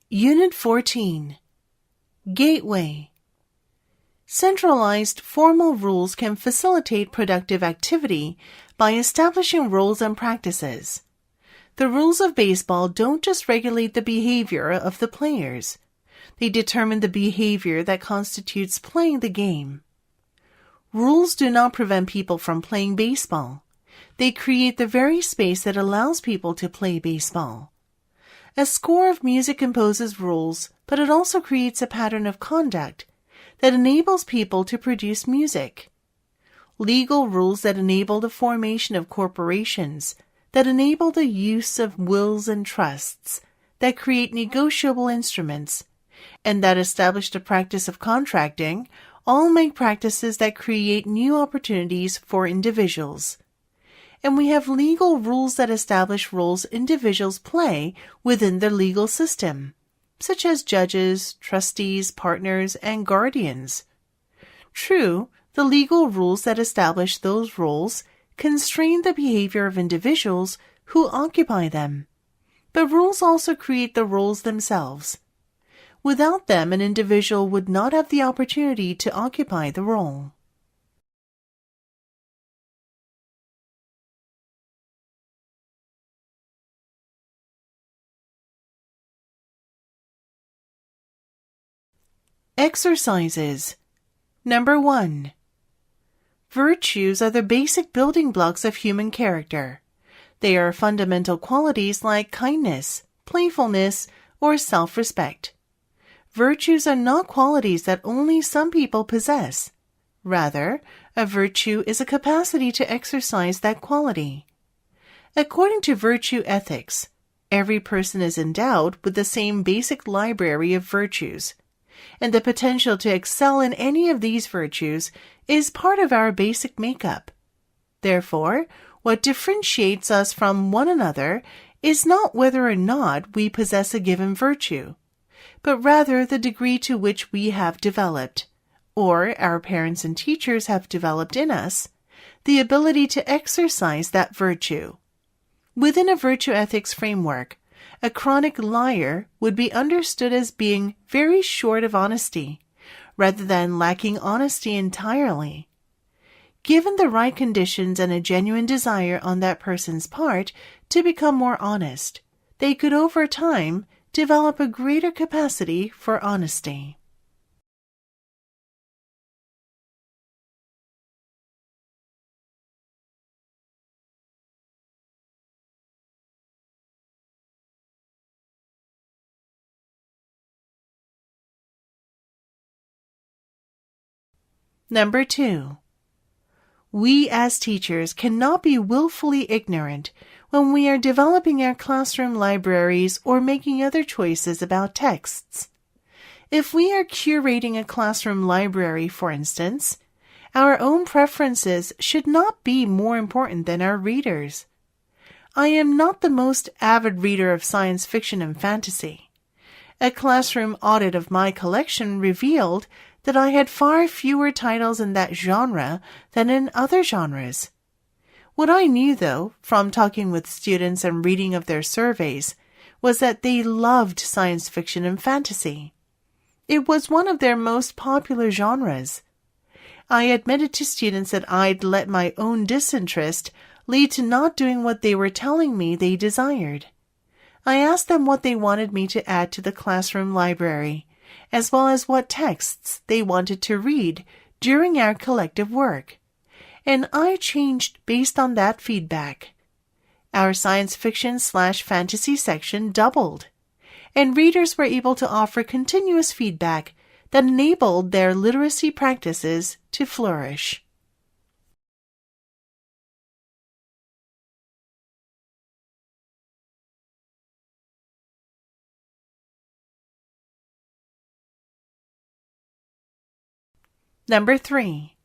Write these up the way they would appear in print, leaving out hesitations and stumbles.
Unit 14. Gateway. Centralized formal rules can facilitate productive activity by establishing rules and practices. The rules of baseball don't just regulate the behavior of the players. They determine the behavior that constitutes playing the game. Rules do not prevent people from playing baseball. They create the very space that allows people to play baseball. A score of music imposes rules, but it also creates a pattern of conduct that enables people to produce music. Legal rules that enable the formation of corporations, that enable the use of wills and trusts, that create negotiable instruments, and that establish the practice of contracting, all make practices that create new opportunities for individuals. And we have legal rules that establish roles individuals play within the legal system, such as judges, trustees, partners, and guardians. True, the legal rules that establish those roles constrain the behavior of individuals who occupy them. But rules also create the roles themselves. Without them, an individual would not have the opportunity to occupy the role. Exercises. Number 1. Virtues are the basic building blocks of human character. They are fundamental qualities like kindness, playfulness, or self-respect. Virtues are not qualities that only some people possess. Rather, a virtue is a capacity to exercise that quality. According to virtue ethics, every person is endowed with the same basic library of virtues, and the potential to excel in any of these virtues is part of our basic makeup. Therefore, what differentiates us from one another is not whether or not we possess a given virtue, but rather the degree to which we have developed, or our parents and teachers have developed in us, the ability to exercise that virtue. Within a virtue ethics framework, a chronic liar would be understood as being very short of honesty, rather than lacking honesty entirely. Given the right conditions and a genuine desire on that person's part to become more honest, they could over time develop a greater capacity for honesty. Number 2. We as teachers cannot be willfully ignorant when we are developing our classroom libraries or making other choices about texts. If we are curating a classroom library, for instance, our own preferences should not be more important than our readers. I am not the most avid reader of science fiction and fantasy. A classroom audit of my collection revealed that I had far fewer titles in that genre than in other genres. What I knew, though, from talking with students and reading of their surveys, was that they loved science fiction and fantasy. It was one of their most popular genres. I admitted to students that I'd let my own disinterest lead to not doing what they were telling me they desired. I asked them what they wanted me to add to the classroom library, as well as what texts they wanted to read during our collective work. And I changed based on that feedback. Our science fiction/fantasy section doubled, and readers were able to offer continuous feedback that enabled their literacy practices to flourish. Number 3.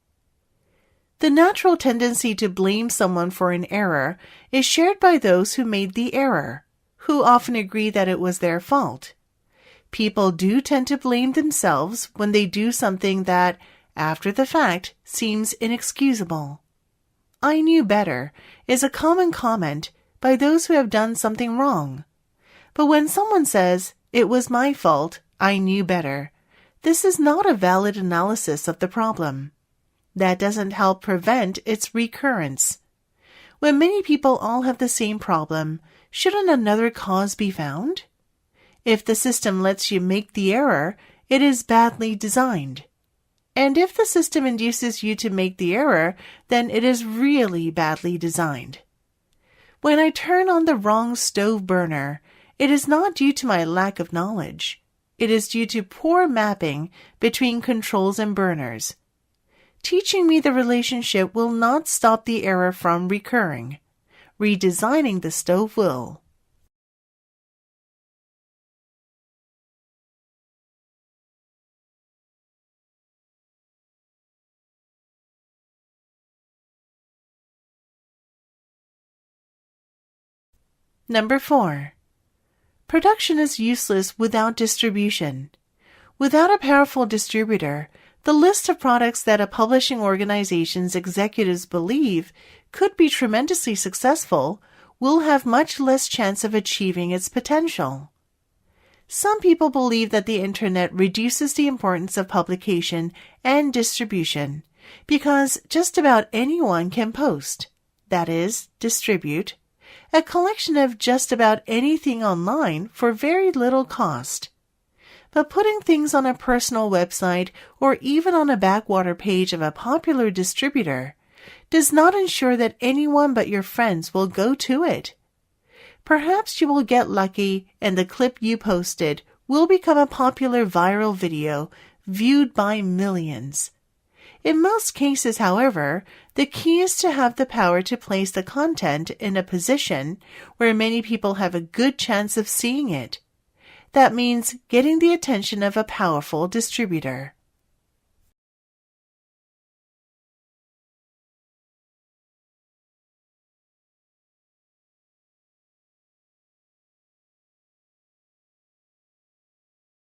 The natural tendency to blame someone for an error is shared by those who made the error, who often agree that it was their fault. People do tend to blame themselves when they do something that, after the fact, seems inexcusable. "I knew better" is a common comment by those who have done something wrong. But when someone says, It was my fault. I knew better. This is not a valid analysis of the problem. That doesn't help prevent its recurrence. When many people all have the same problem, shouldn't another cause be found? If the system lets you make the error, it is badly designed. And if the system induces you to make the error, then it is really badly designed. When I turn on the wrong stove burner, it is not due to my lack of knowledge. It is due to poor mapping between controls and burners. Teaching me the relationship will not stop the error from recurring. Redesigning the stove will. Number 4. Production is useless without distribution. Without a powerful distributor, the list of products that a publishing organization's executives believe could be tremendously successful will have much less chance of achieving its potential. Some people believe that the Internet reduces the importance of publication and distribution because just about anyone can post, that is, distribute, a collection of just about anything online for very little cost. But putting things on a personal website or even on a backwater page of a popular distributor does not ensure that anyone but your friends will go to it. Perhaps you will get lucky and the clip you posted will become a popular viral video viewed by millions. In most cases, however, the key is to have the power to place the content in a position where many people have a good chance of seeing it. That means getting the attention of a powerful distributor.